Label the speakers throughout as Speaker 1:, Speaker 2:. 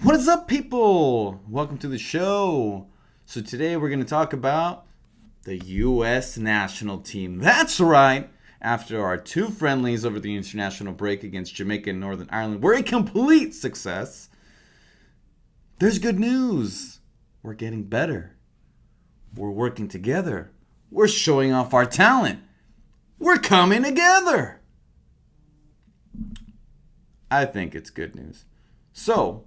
Speaker 1: What is up, people? Welcome to the show. So today we're going to talk about the U.S. national team. That's right. After our two friendlies over the international break against Jamaica and North Ireland were a complete success, there's good news. We're getting better. We're working together. We're showing off our talent. We're coming together. I think it's good news. So,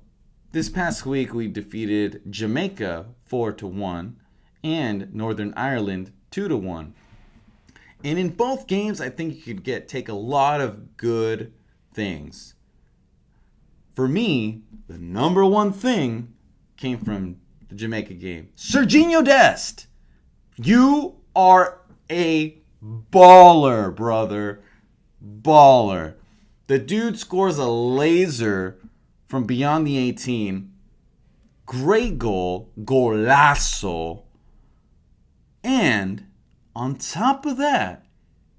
Speaker 1: this past week we defeated Jamaica 4-1 and Northern Ireland 2-1. And in both games, I think you could take a lot of good things. For me, the number one thing came from the Jamaica game. Serginho Dest, you are a baller, brother. Baller. The dude scores a laser from beyond the 18. Great goal. Golazo. And on top of that,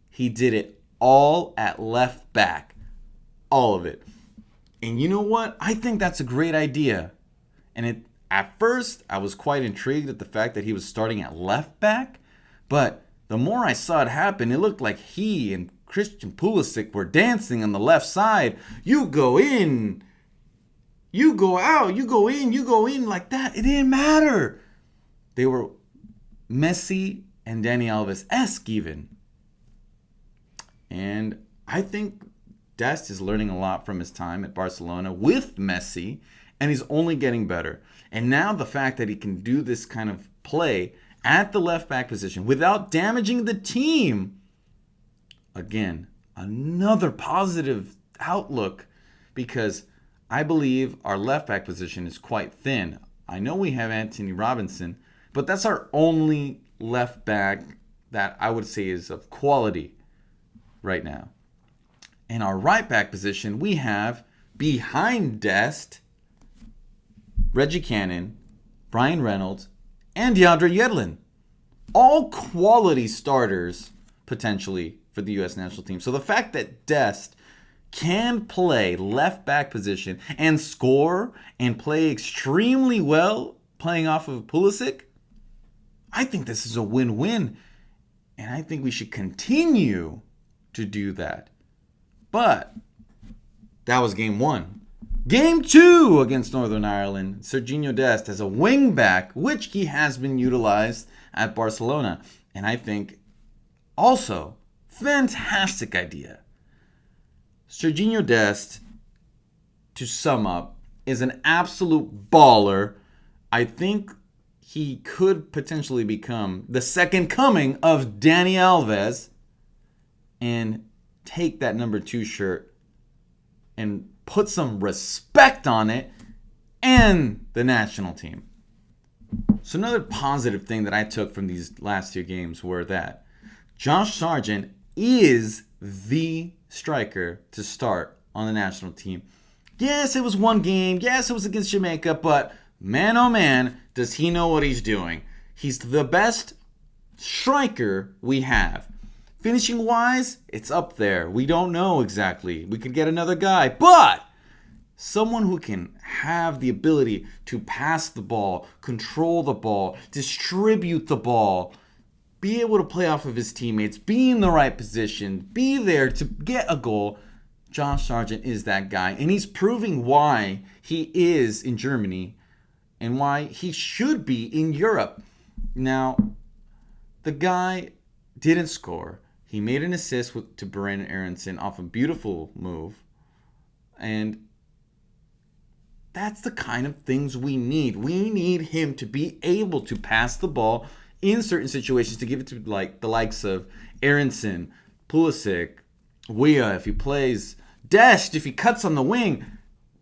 Speaker 1: he did it all at left back. All of it. And you know what? I think that's a great idea. And at first, I was quite intrigued at the fact that he was starting at left back. But the more I saw it happen, it looked like he and Christian Pulisic were dancing on the left side. You go in, you go out, you go in like that. It didn't matter. They were Messi and Dani Alves-esque even. And I think Dest is learning a lot from his time at Barcelona with Messi, and he's only getting better. And now the fact that he can do this kind of play at the left back position without damaging the team, again, another positive outlook, because I believe our left back position is quite thin. I know we have Anthony Robinson, but that's our only left back that I would say is of quality right now. In our right back position, we have, behind Dest, Reggie Cannon, Brian Reynolds, and DeAndre Yedlin. All quality starters, potentially, for the U.S. national team. So the fact that Dest can play left back position and score and play extremely well playing off of Pulisic, I think this is a win-win. And I think we should continue to do that. But that was game one. Game two against Northern Ireland, Serginho Dest as a wing back, which he has been utilized at Barcelona. And I think also, fantastic idea. Serginho Dest, to sum up, is an absolute baller. I think he could potentially become the second coming of Dani Alves and take that number 2 shirt and put some respect on it and the national team. So another positive thing that I took from these last 2 games were that Josh Sargent is the striker to start on the national team. Yes, it was one game. Yes, it was against Jamaica, but man, oh man, does he know what he's doing. He's the best striker we have. Finishing wise, it's up there. We don't know exactly. We could get another guy, but someone who can have the ability to pass the ball, control the ball, distribute the ball, be able to play off of his teammates, be in the right position, be there to get a goal. Josh Sargent is that guy, and he's proving why he is in Germany and why he should be in Europe. Now, the guy didn't score. He made an assist to Brandon Aronson off a beautiful move, and that's the kind of things we need. We need him to be able to pass the ball in certain situations, to give it to like the likes of Aronson, Pulisic, Weah if he plays, Dest if he cuts on the wing.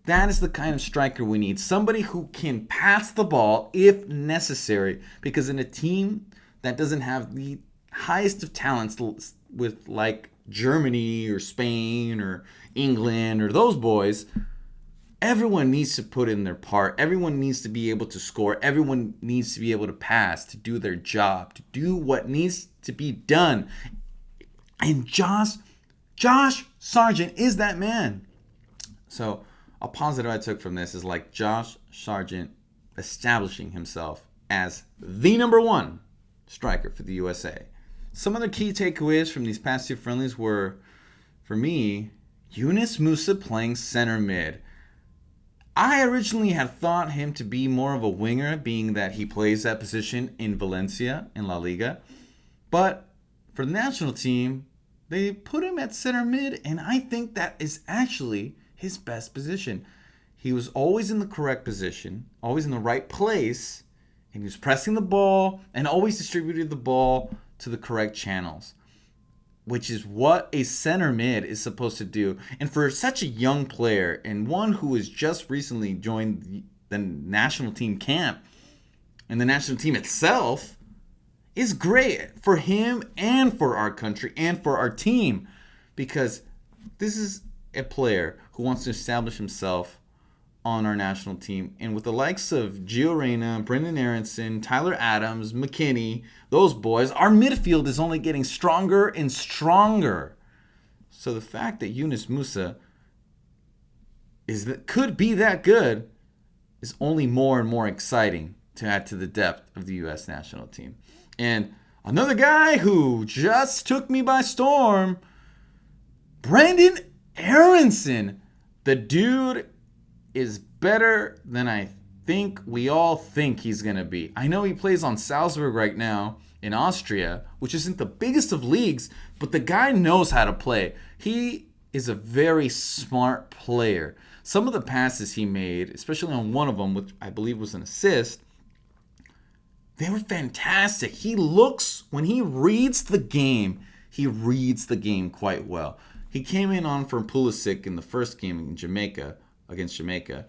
Speaker 1: That is the kind of striker we need. Somebody who can pass the ball if necessary. Because in a team that doesn't have the highest of talents with like Germany or Spain or England or those boys, everyone needs to put in their part. Everyone needs to be able to score. Everyone needs to be able to pass, to do their job, to do what needs to be done. And Josh Sargent is that man. So a positive I took from this is like Josh Sargent establishing himself as the number one striker for the USA. Some other key takeaways from these past two friendlies were, for me, Yunus Musah playing center mid. I originally had thought him to be more of a winger, being that he plays that position in Valencia in La Liga. But for the national team, they put him at center mid, and I think that is actually his best position. He was always in the correct position, always in the right place, and he was pressing the ball and always distributed the ball to the correct channels, which is what a center mid is supposed to do. And for such a young player and one who has just recently joined the national team camp, and the national team itself is great for him and for our country and for our team, because this is a player who wants to establish himself on our national team. And with the likes of Gio Reyna, Brendan Aronson, Tyler Adams, McKinney, those boys, our midfield is only getting stronger and stronger. So the fact that Yunus Musah could be that good is only more and more exciting to add to the depth of the U.S. national team. And another guy who just took me by storm, Brendan Aronson. The dude is better than I think we all think he's going to be. I know he plays on Salzburg right now in Austria, which isn't the biggest of leagues, but the guy knows how to play. He is a very smart player. Some of the passes he made, especially on one of them, which I believe was an assist, they were fantastic. He looks, when he reads the game, he reads the game quite well. He came in on from Pulisic in the first game in Jamaica, against Jamaica,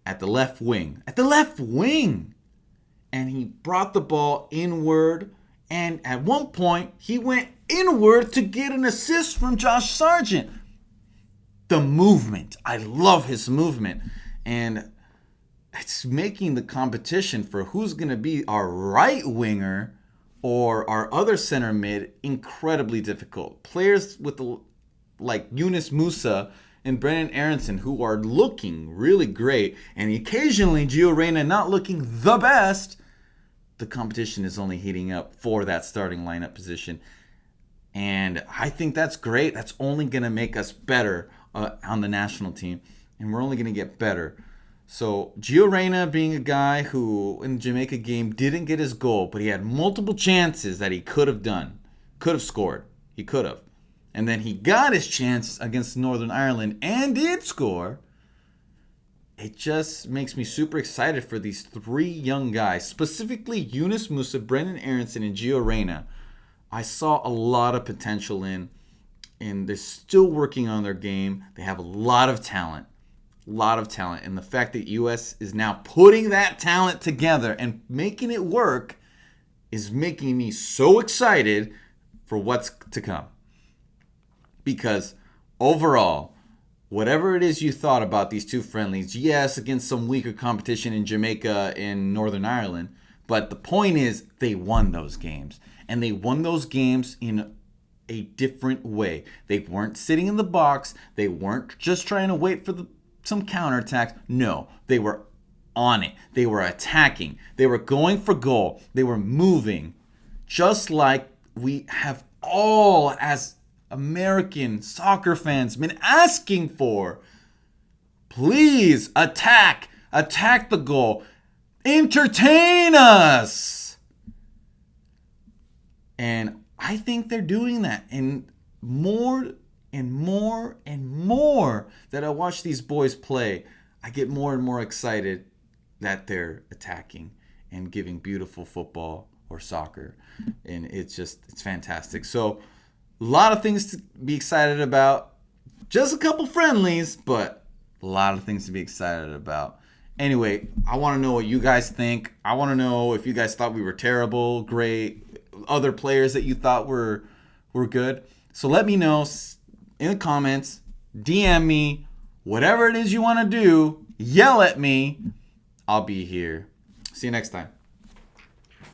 Speaker 1: at the left wing. At the left wing! And he brought the ball inward, and at one point, he went inward to get an assist from Josh Sargent. The movement. I love his movement. And it's making the competition for who's going to be our right winger or our other center mid incredibly difficult. Players with like Yunus Musah and Brendan Aronson, who are looking really great, and occasionally Gio Reyna not looking the best, the competition is only heating up for that starting lineup position. And I think that's great. That's only going to make us better on the national team, and we're only going to get better. So Gio Reyna being a guy who in the Jamaica game didn't get his goal, but he had multiple chances that he could have scored. He could have. And then he got his chance against Northern Ireland and did score. It just makes me super excited for these three young guys, specifically Yunus Musah, Brendan Aronson, and Gio Reyna. I saw a lot of potential in, and they're still working on their game. They have a lot of talent. And the fact that US is now putting that talent together and making it work is making me so excited for what's to come. Because overall, whatever it is you thought about these two friendlies, yes, against some weaker competition in Jamaica and Northern Ireland, but the point is they won those games. And they won those games in a different way. They weren't sitting in the box. They weren't just trying to wait for some counterattacks. No, they were on it. They were attacking. They were going for goal. They were moving. Just like we have all, as American soccer fans, been asking for. Please attack the goal, entertain us. And I think they're doing that. And more and more and more that I watch these boys play, I get more and more excited that they're attacking and giving beautiful football or soccer. And it's fantastic. So a lot of things to be excited about. Just a couple friendlies, but a lot of things to be excited about. Anyway, I want to know what you guys think. I want to know if you guys thought we were terrible, great, other players that you thought were good. So let me know in the comments, DM me, whatever it is you want to do, yell at me. I'll be here. See you next time.